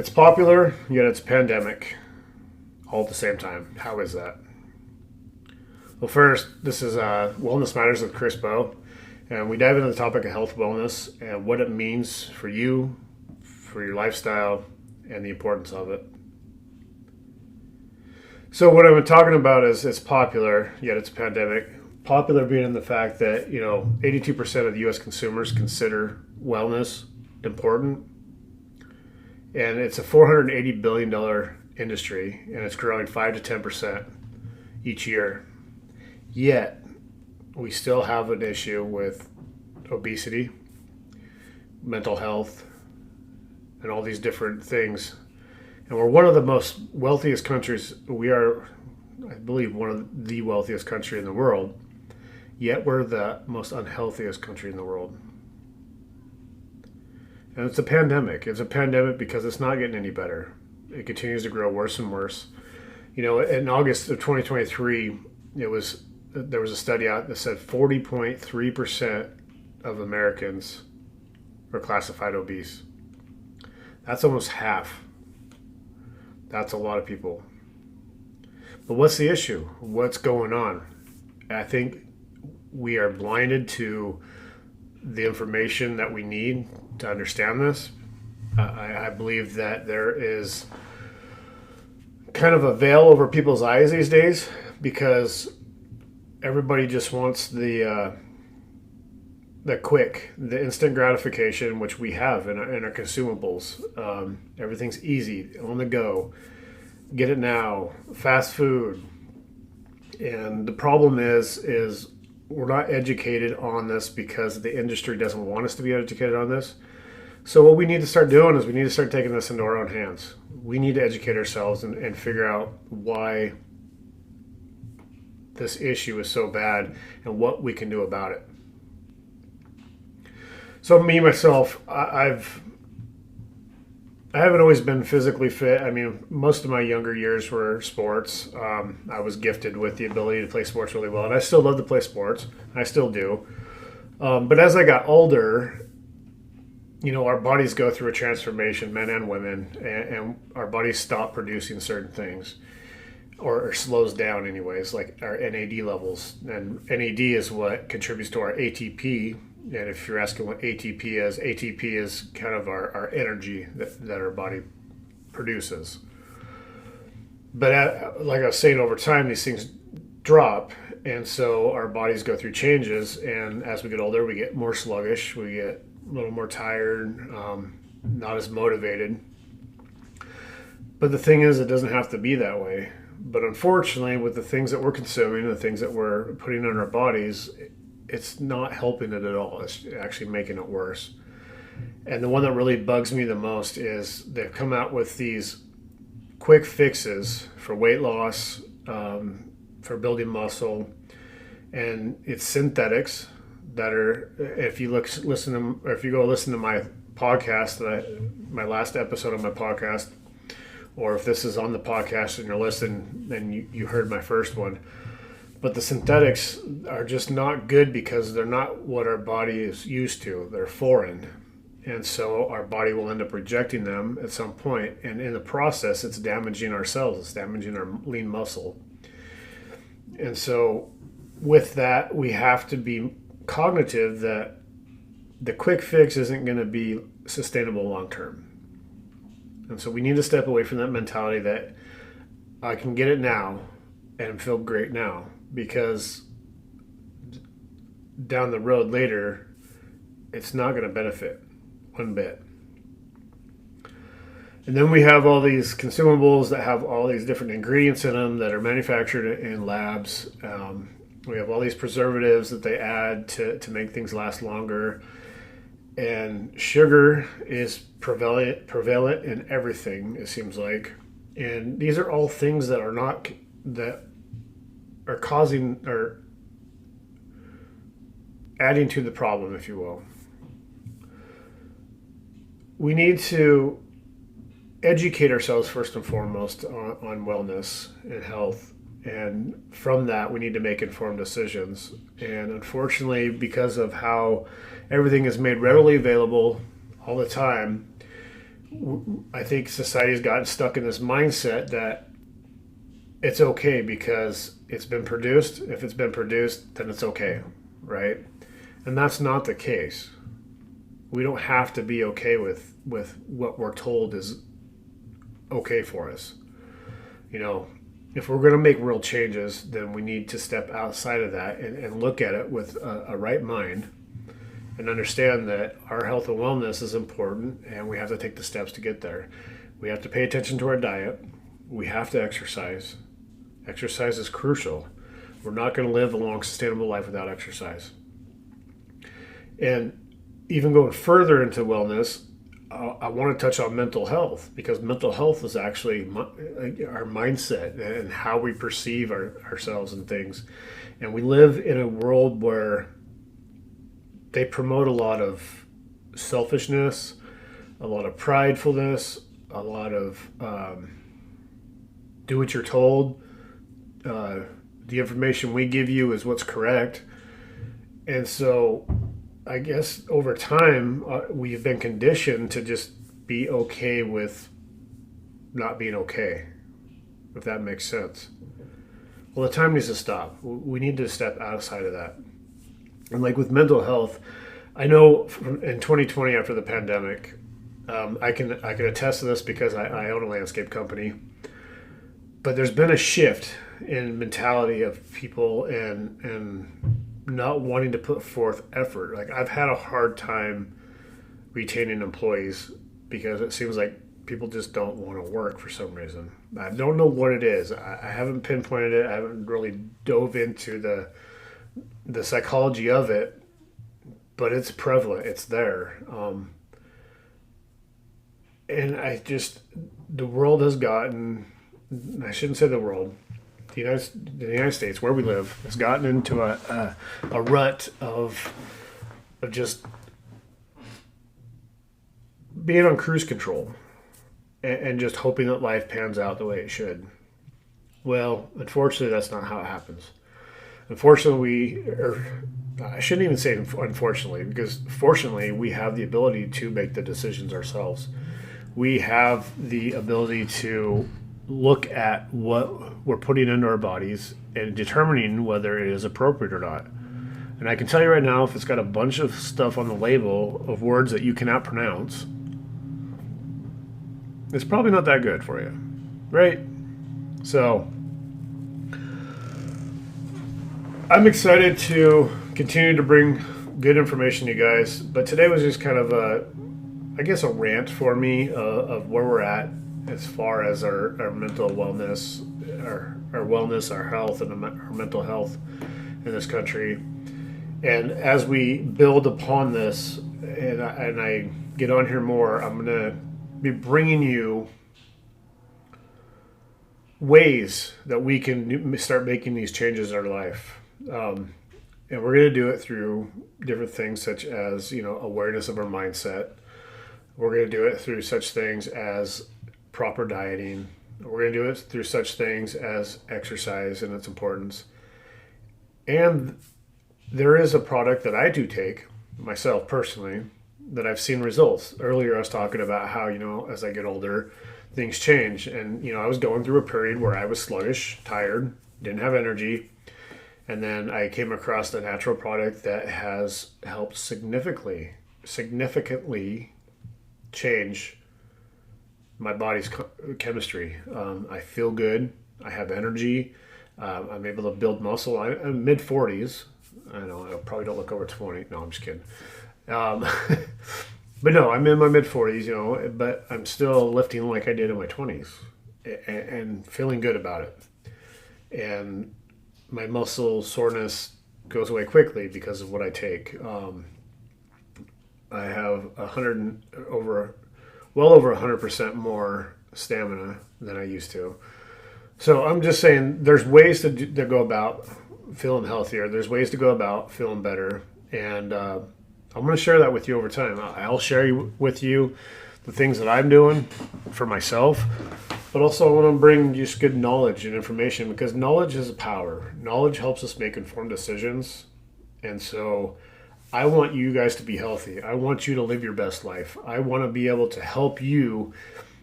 It's popular, yet it's pandemic, all at the same time. How is that? Well, first, this is Wellness Matters with Chris Bowe, and we dive into the topic of health wellness and what it means for you, for your lifestyle, and the importance of it. So what I've been talking about is it's popular, yet it's a pandemic. Popular being in the fact that, 82% of the U.S. consumers consider wellness important. And it's a $480 billion industry, and it's growing 5 to 10% each year. Yet, we still have an issue with obesity, mental health, and all these different things. And we're one of the most wealthiest countries. We are, I believe, one of the wealthiest country in the world. Yet we're the most unhealthiest country in the world. And it's a pandemic. It's a pandemic because it's not getting any better. It continues to grow worse and worse. In August of 2023, there was a study out that said 40.3% of Americans were classified obese. That's almost half. That's a lot of people. But what's the issue? What's going on? I think we are blinded to the information that we need to understand this. I believe that there is kind of a veil over people's eyes these days because everybody just wants the instant gratification, which we have in our consumables. Everything's easy, on the go, get it now, fast food. And the problem is we're not educated on this because the industry doesn't want us to be educated on this. So what we need to start doing is we need to start taking this into our own hands. We need to educate ourselves and figure out why this issue is so bad and what we can do about it. So me, myself, I haven't always been physically fit. I mean, most of my younger years were sports. I was gifted with the ability to play sports really well, and I still love to play sports. I still do. But as I got older, our bodies go through a transformation, men and women, and our bodies stop producing certain things, or slows down anyways, like our NAD levels. And NAD is what contributes to our ATP. And if you're asking what ATP is kind of our energy that our body produces. But like I was saying, over time, these things drop. And so our bodies go through changes. And as we get older, we get more sluggish. We get a little more tired, not as motivated. But the thing is, it doesn't have to be that way. But unfortunately, with the things that we're consuming, the things that we're putting in our bodies, it's not helping it at all. It's actually making it worse. And the one that really bugs me the most is they've come out with these quick fixes for weight loss, for building muscle, and it's synthetics that are. If you go listen to my podcast, my last episode of my podcast, or if this is on the podcast and you're listening, then you heard my first one. But the synthetics are just not good because they're not what our body is used to. They're foreign. And so our body will end up rejecting them at some point. And in the process, it's damaging our cells. It's damaging our lean muscle. And so with that, we have to be cognitive that the quick fix isn't going to be sustainable long term. And so we need to step away from that mentality that I can get it now and feel great now. Because down the road later, it's not going to benefit one bit. And then we have all these consumables that have all these different ingredients in them that are manufactured in labs. We have all these preservatives that they add to make things last longer. And sugar is prevalent in everything, it seems like. And these are all things that are causing or adding to the problem, if you will. We need to educate ourselves first and foremost on wellness and health. And from that, we need to make informed decisions. And unfortunately, because of how everything is made readily available all the time, I think society's gotten stuck in this mindset that it's okay because it's been produced. If it's been produced, then it's okay, right? And that's not the case. We don't have to be okay with what we're told is okay for us. You know, if we're going to make real changes, then we need to step outside of that and look at it with a right mind and understand that our health and wellness is important and we have to take the steps to get there. We have to pay attention to our diet. We have to exercise. Exercise is crucial. We're not going to live a long, sustainable life without exercise. And even going further into wellness, I want to touch on mental health, because mental health is actually our mindset and how we perceive ourselves and things. And we live in a world where they promote a lot of selfishness, a lot of pridefulness, a lot of do what you're told. The information we give you is what's correct. And so I guess over time, we've been conditioned to just be okay with not being okay, if that makes sense. Well, the time needs to stop. We need to step outside of that. And like with mental health, I know in 2020 after the pandemic, I can attest to this because I own a landscape company. But there's been a shift in mentality of people and not wanting to put forth effort. Like, I've had a hard time retaining employees because it seems like people just don't want to work for some reason. I don't know what it is. I haven't pinpointed it. I haven't really dove into the psychology of it, but it's prevalent. It's there. And the world has gotten, I shouldn't say the world, the United States, where we live, has gotten into a rut of just being on cruise control and just hoping that life pans out the way it should. Well, unfortunately, that's not how it happens. Unfortunately, I shouldn't even say unfortunately, because fortunately, we have the ability to make the decisions ourselves. We have the ability to look at what we're putting into our bodies and determining whether it is appropriate or not. And I can tell you right now, if it's got a bunch of stuff on the label of words that you cannot pronounce, it's probably not that good for you, right? So I'm excited to continue to bring good information to you guys, but today was just kind of a rant for me of where we're at as far as our mental wellness, our wellness, our health, and our mental health in this country. And as we build upon this, and I get on here more, I'm going to be bringing you ways that we can start making these changes in our life. And we're going to do it through different things such as, awareness of our mindset. We're going to do it through such things as proper dieting. We're going to do it through such things as exercise and its importance. And there is a product that I do take, myself personally, that I've seen results. Earlier I was talking about how, as I get older, things change. And, I was going through a period where I was sluggish, tired, didn't have energy. And then I came across a natural product that has helped significantly change my body's chemistry. I feel good. I have energy. I'm able to build muscle. I'm mid-40s. I know I probably don't look over 20. No, I'm just kidding. But no, I'm in my mid-40s, but I'm still lifting like I did in my 20s and feeling good about it. And my muscle soreness goes away quickly because of what I take. I have well over 100% more stamina than I used to. So I'm just saying there's ways to go about feeling healthier. There's ways to go about feeling better. And I'm going to share that with you over time. I'll share with you the things that I'm doing for myself. But also I want to bring just good knowledge and information, because knowledge is a power. Knowledge helps us make informed decisions. And so I want you guys to be healthy. I want you to live your best life. I want to be able to help you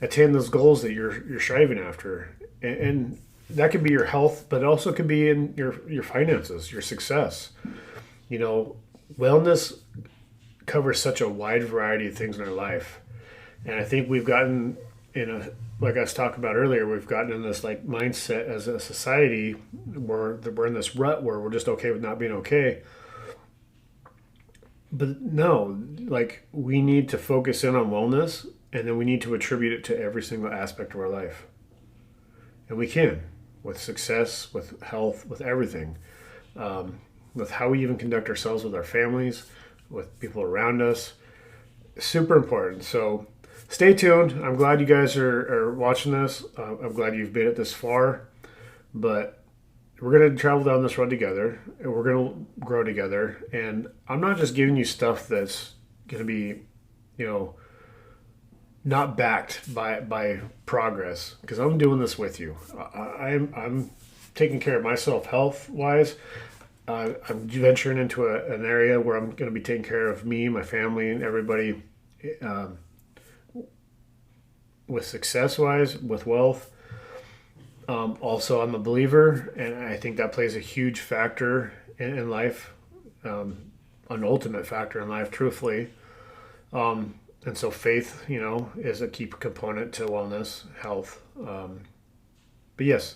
attain those goals that you're striving after. And that could be your health, but it also could be in your finances, your success. You know, wellness covers such a wide variety of things in our life. And I think we've gotten in a, like I was talking about earlier, we've gotten in this like mindset as a society where we're in this rut where we're just okay with not being okay. But no, like we need to focus in on wellness, and then we need to attribute it to every single aspect of our life. And we can, with success, with health, with everything, with how we even conduct ourselves with our families, with people around us. Super important. So stay tuned. I'm glad you guys are watching this. I'm glad you've made it this far. But we're going to travel down this road together, and we're going to grow together. And I'm not just giving you stuff that's going to be, you know, not backed by progress, because I'm doing this with you. I'm taking care of myself health wise. I'm venturing into an area where I'm going to be taking care of me, my family, and everybody, with success wise, with wealth. Also, I'm a believer, and I think that plays a huge factor in life, an ultimate factor in life, truthfully. And so faith, you know, is a key component to wellness, health. But yes,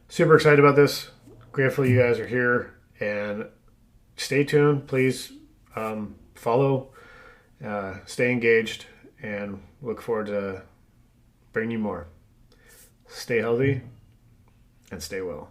super excited about this. Grateful you guys are here, and stay tuned. Please follow, stay engaged, and look forward to bringing you more. Stay healthy and stay well.